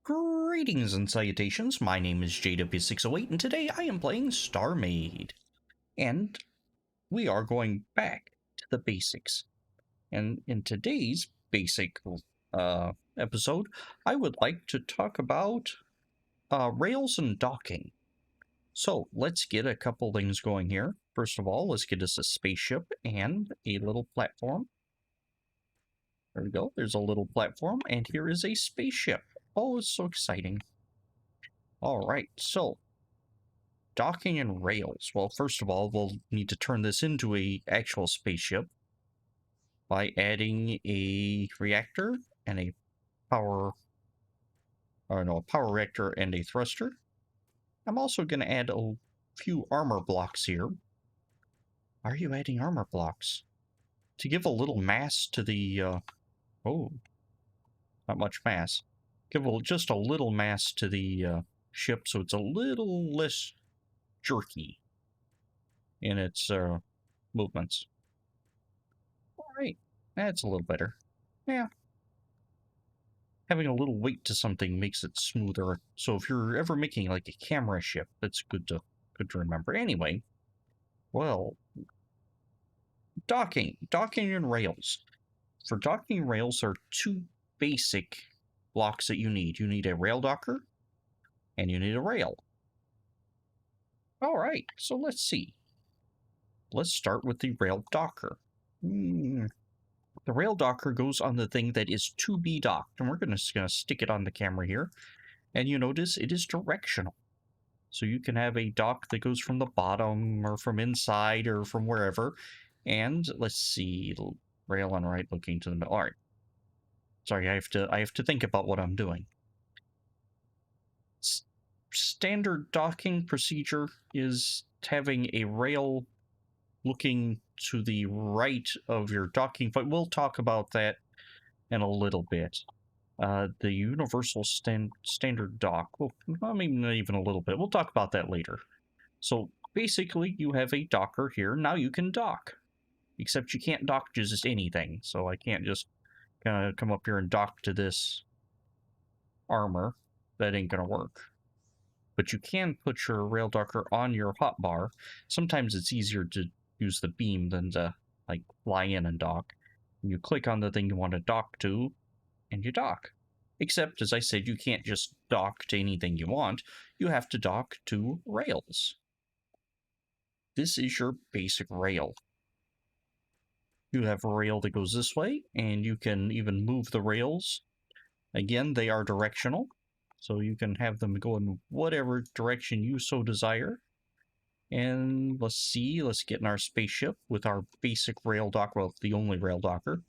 Greetings and salutations, my name is JW608 and today I am playing StarMade. And we are going back to the basics. And in today's basic episode, I would like to talk about Rails and docking. So let's get a couple things going here. First of all, let's get us a spaceship and a little platform. There we go, there's a little platform, and here is a spaceship. Oh, it's so exciting. Alright, so docking and Rails. Well, first of all, we'll need to turn this into a actual spaceship by adding a reactor and a power, or no, a power reactor and a thruster. I'm also going to add a few armor blocks here. Why are you adding armor blocks? To give a little mass to the, oh, not much mass. Give just a little mass to the ship so it's a little less jerky in its movements. Alright, that's a little better. Yeah. Having a little weight to something makes it smoother. So if you're ever making like a camera ship, that's good to remember. Anyway, well, docking and Rails. For docking Rails, there are two basic blocks that you need. You need a rail docker, and you need a rail. All right, so let's see. Let's start with the rail docker. The rail docker goes on the thing that is to be docked, and we're just gonna stick it on the camera here. And you notice it is directional. So you can have a dock that goes from the bottom or from inside or from wherever. And let's see, rail on right looking to the middle. All right. Sorry, I have to think about what I'm doing. Standard docking procedure is having a rail looking to the right of your docking, but we'll talk about that in a little bit. The universal standard dock, well, I mean, not even a little bit. We'll talk about that later. So basically, you have a docker here. Now you can dock. Except you can't dock just anything. So I can't just kind of come up here and dock to this armor. That ain't going to work. But you can put your rail docker on your hotbar. Sometimes it's easier to use the beam than to like fly in and dock. You click on the thing you want to dock to, and you dock. Except, as I said, you can't just dock to anything you want. You have to dock to Rails. This is your basic rail. You have a rail that goes this way, and you can even move the rails. Again, they are directional, so you can have them go in whatever direction you so desire. And let's see, let's get in our spaceship with our basic rail dock, well, the only rail docker,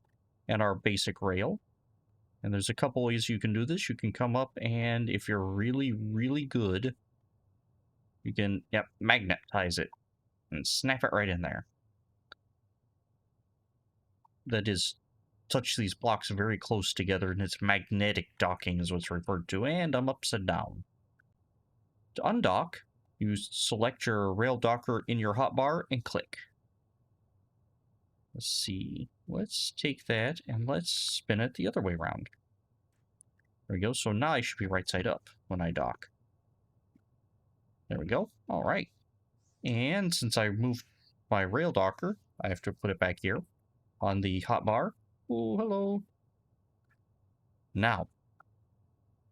and our basic rail. And there's a couple ways you can do this. You can come up, and if you're really, really good, you can, magnetize it and snap it right in there. That is, touch these blocks very close together, and it's magnetic docking is what's referred to, and I'm upside down. To undock, you select your rail docker in your hotbar and click. Let's see, let's take that and let's spin it the other way around. There we go, so now I should be right side up when I dock. There we go, all right. And since I moved my rail docker, I have to put it back here on the hotbar. Oh, hello. Now,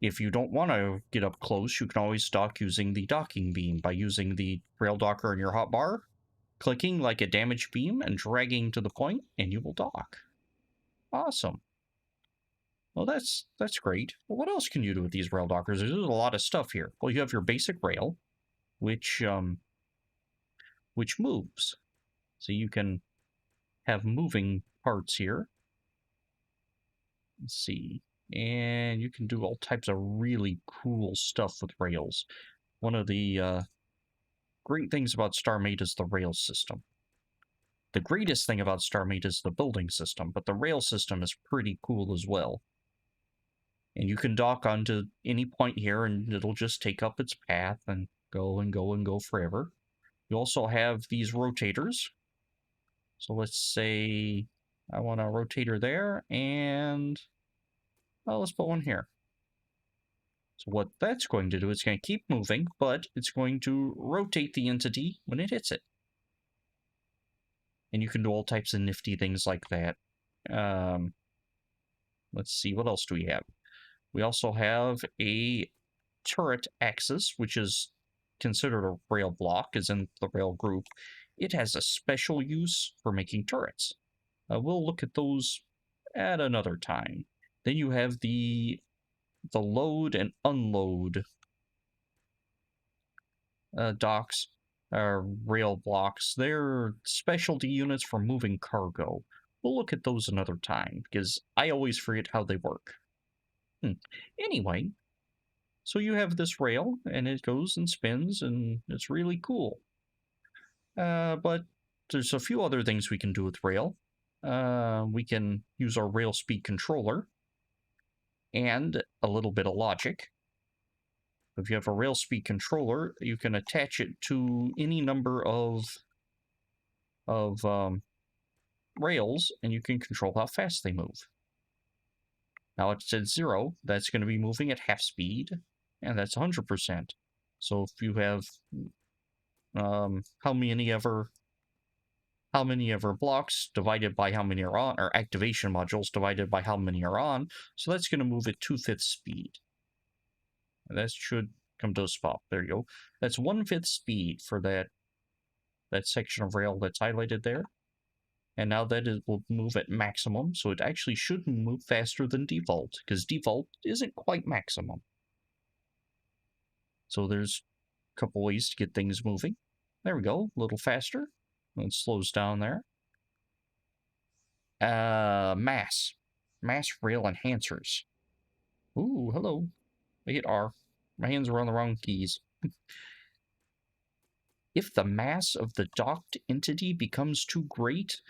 if you don't want to get up close, you can always dock using the docking beam by using the rail docker in your hotbar, clicking like a damaged beam and dragging to the point, and you will dock. Awesome. Well, that's great. Well, what else can you do with these rail dockers? There's a lot of stuff here. Well, you have your basic rail, which moves. So you can have moving parts here. Let's see. And you can do all types of really cool stuff with rails. One of the great things about StarMade is the rail system. The greatest thing about StarMade is the building system, but the rail system is pretty cool as well. And you can dock onto any point here, and it'll just take up its path and go and go and go forever. You also have these rotators. So let's say I want a rotator there, and well, let's put one here. So what that's going to do is going to keep moving, but it's going to rotate the entity when it hits it. And you can do all types of nifty things like that. Let's see, what else do we have? We also have a turret axis, which is considered a rail block, as in the rail group. It has a special use for making turrets. We'll look at those at another time. Then you have the load and unload docks, rail blocks. They're specialty units for moving cargo. We'll look at those another time, because I always forget how they work. Anyway, so you have this rail, and it goes and spins, and it's really cool. But there's a few other things we can do with rail. We can use our rail speed controller and a little bit of logic. If you have a rail speed controller, you can attach it to any number of rails, and you can control how fast they move. Now it's at 0, that's going to be moving at half speed, and that's 100%. So if you have how many ever blocks divided by how many are on, or activation modules divided by how many are on, so that's going to move at 2/5 speed. And that should come to a spot. There you go. That's 1/5 speed for that section of rail that's highlighted there. And now that it will move at maximum, so it actually should move faster than default, because default isn't quite maximum. So there's a couple ways to get things moving. There we go, a little faster. It slows down there. Mass rail enhancers. Ooh, hello. I hit R. My hands were on the wrong keys. If the mass of the docked entity becomes too great,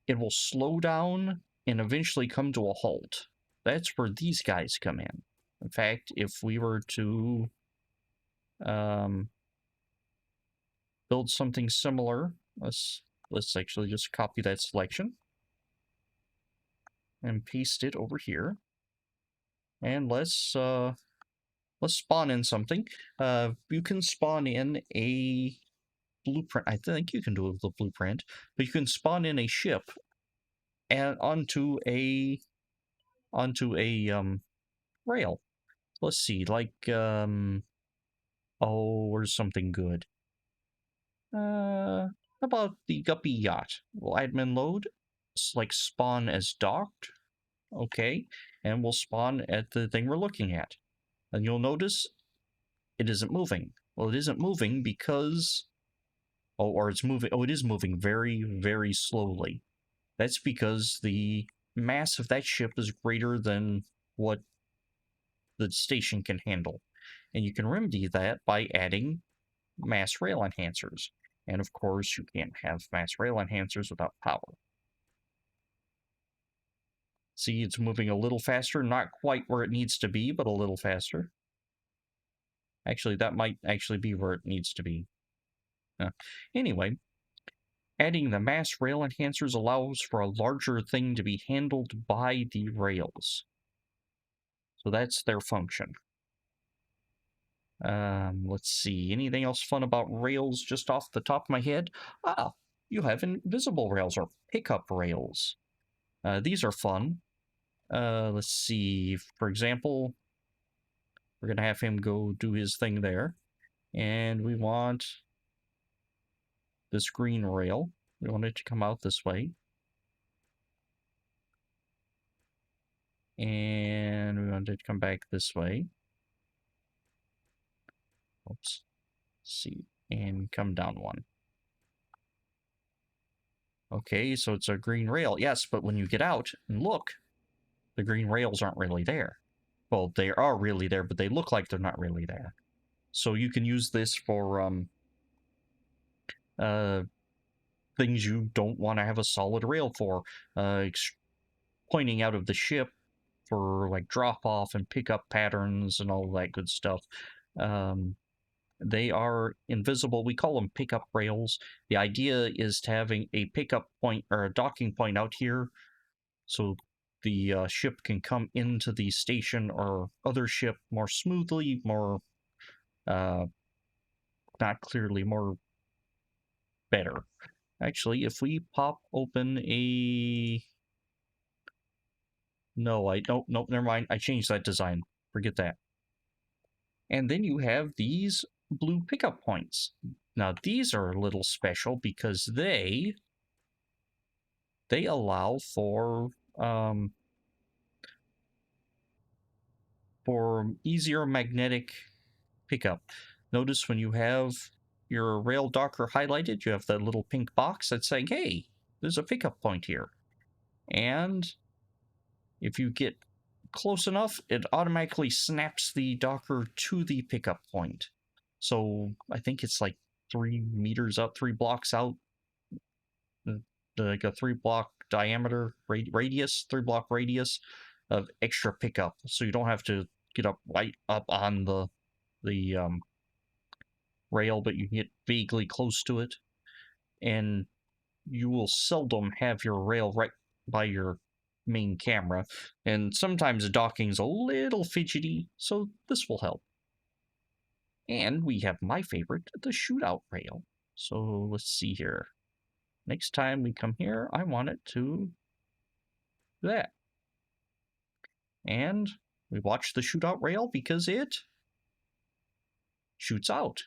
it will slow down and eventually come to a halt. That's where these guys come in. In fact, if we were to build something similar, let's actually just copy that selection and paste it over here. And let's spawn in something. You can spawn in a blueprint. I think you can do it with a blueprint, but you can spawn in a ship and onto a rail. Let's see, like where's something good? About the Guppy Yacht. Will admin load? It's like spawn as docked. Okay, and we'll spawn at the thing we're looking at. And you'll notice it isn't moving. Well, it isn't moving because or it's moving. Oh, it is moving very, very slowly. That's because the mass of that ship is greater than what the station can handle. And you can remedy that by adding mass rail enhancers. And of course, you can't have mass rail enhancers without power. See, it's moving a little faster, not quite where it needs to be, but a little faster. Actually, that might actually be where it needs to be. Anyway, adding the mass rail enhancers allows for a larger thing to be handled by the rails. So that's their function. Let's see, anything else fun about rails just off the top of my head? You have invisible rails or pickup rails. These are fun. Let's see, for example, we're going to have him go do his thing there. And we want this green rail. We want it to come out this way. And we want it to come back this way. Oops. Let's see. And come down one. Okay, so it's a green rail. Yes, but when you get out and look, the green rails aren't really there. Well, they are really there, but they look like they're not really there. So you can use this for things you don't want to have a solid rail for. Pointing out of the ship for like drop-off and pickup patterns and all that good stuff. They are invisible. We call them pickup rails. The idea is to having a pickup point or a docking point out here. So the ship can come into the station or other ship more smoothly, more, not clearly, more better. Actually, if we pop open a... No, nope, never mind. I changed that design. Forget that. And then you have these blue pickup points. Now, these are a little special because they allow for easier magnetic pickup. Notice when you have your rail docker highlighted, you have that little pink box that's saying, hey, there's a pickup point here. And if you get close enough, it automatically snaps the docker to the pickup point. So I think it's like 3 meters up, 3 blocks out, like a 3-block diameter radius, 3-block radius of extra pickup. So you don't have to get up right up on the rail, but you can get vaguely close to it. And you will seldom have your rail right by your main camera, and sometimes docking's a little fidgety, so this will help. And we have my favorite, the shootout rail. So let's see here. Next time we come here, I want it to that. And we watch the shootout rail because it shoots out.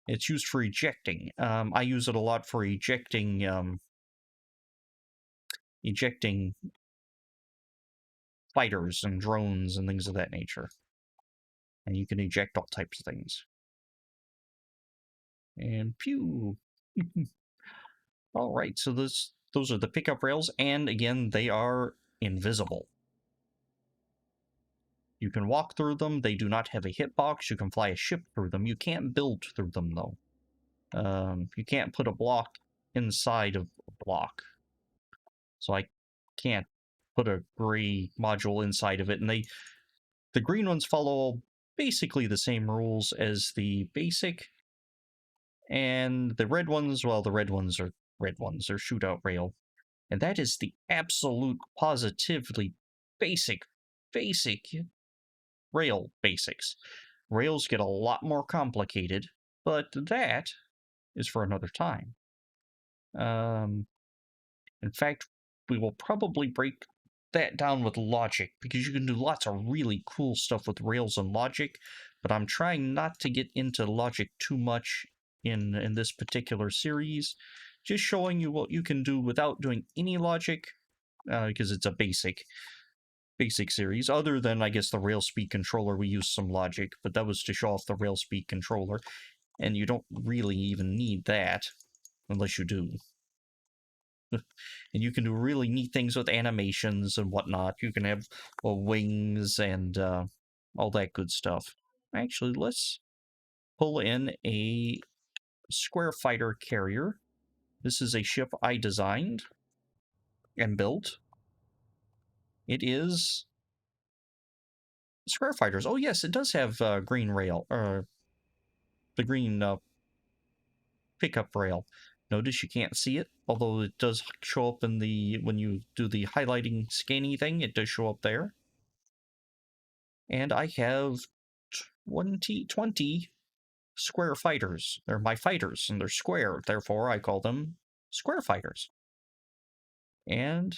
It's used for ejecting. I use it a lot for ejecting fighters and drones and things of that nature. And you can eject all types of things. And pew! All right, so those are the pickup rails, and again, they are invisible. You can walk through them. They do not have a hitbox. You can fly a ship through them. You can't build through them, though. You can't put a block inside of a block. So I can't put a gray module inside of it, and the green ones follow basically the same rules as the basic, and the red ones, well, the red ones are they're shootout rail, and that is the absolute positively basic rail basics. Rails get a lot more complicated, but that is for another time. In fact, we will probably break that down with logic, because you can do lots of really cool stuff with Rails and logic, but I'm trying not to get into logic too much in this particular series, just showing you what you can do without doing any logic, because it's a basic series, other than, I guess, the rail speed controller. We used some logic, but that was to show off the rail speed controller, and you don't really even need that, unless you do. And you can do really neat things with animations and whatnot. You can have wings and all that good stuff. Actually, let's pull in a square fighter carrier. This is a ship I designed and built. It is square fighters. Oh yes, it does have green rail, or the green pickup rail. Notice you can't see it, although it does show up in the, when you do the highlighting scanning thing, it does show up there. And I have 20 square fighters. They're my fighters, and they're square, therefore I call them square fighters. And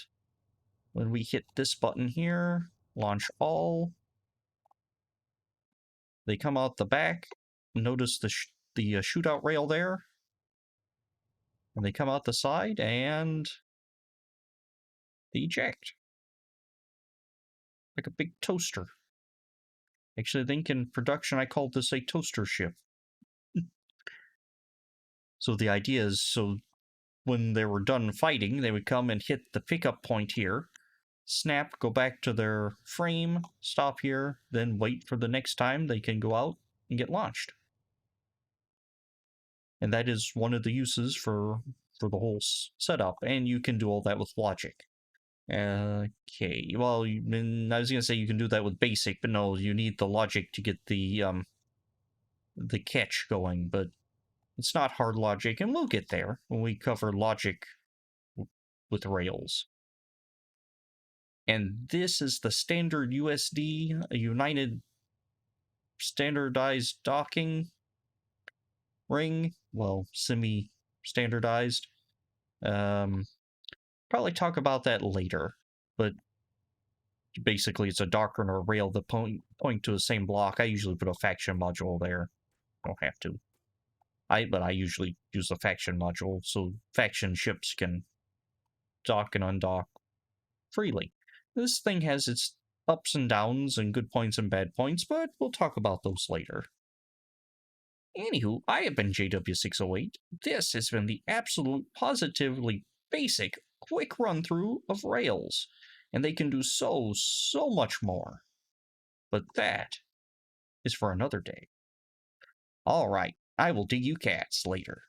when we hit this button here, launch all, they come out the back. Notice the shootout rail there. And they come out the side, and they eject. Like a big toaster. Actually, I think in production I called this a toaster ship. So the idea is, so when they were done fighting, they would come and hit the pickup point here, snap, go back to their frame, stop here, then wait for the next time they can go out and get launched. And that is one of the uses for the whole setup, and you can do all that with logic. Okay, well, I was gonna say you can do that with basic, but no, you need the logic to get the catch going, but it's not hard logic, and we'll get there when we cover logic with Rails. And this is the standard USD, a United Standardized Docking ring. Well, semi-standardized. Probably talk about that later, but basically it's a doctrine or rail that point to the same block. I usually put a faction module there. Don't have to. But I usually use the faction module so faction ships can dock and undock freely. This thing has its ups and downs and good points and bad points, but we'll talk about those later. Anywho, I have been JW608. This has been the absolute positively basic, quick run through of Rails, and they can do so much more. But that is for another day. Alright, I will dig you cats later.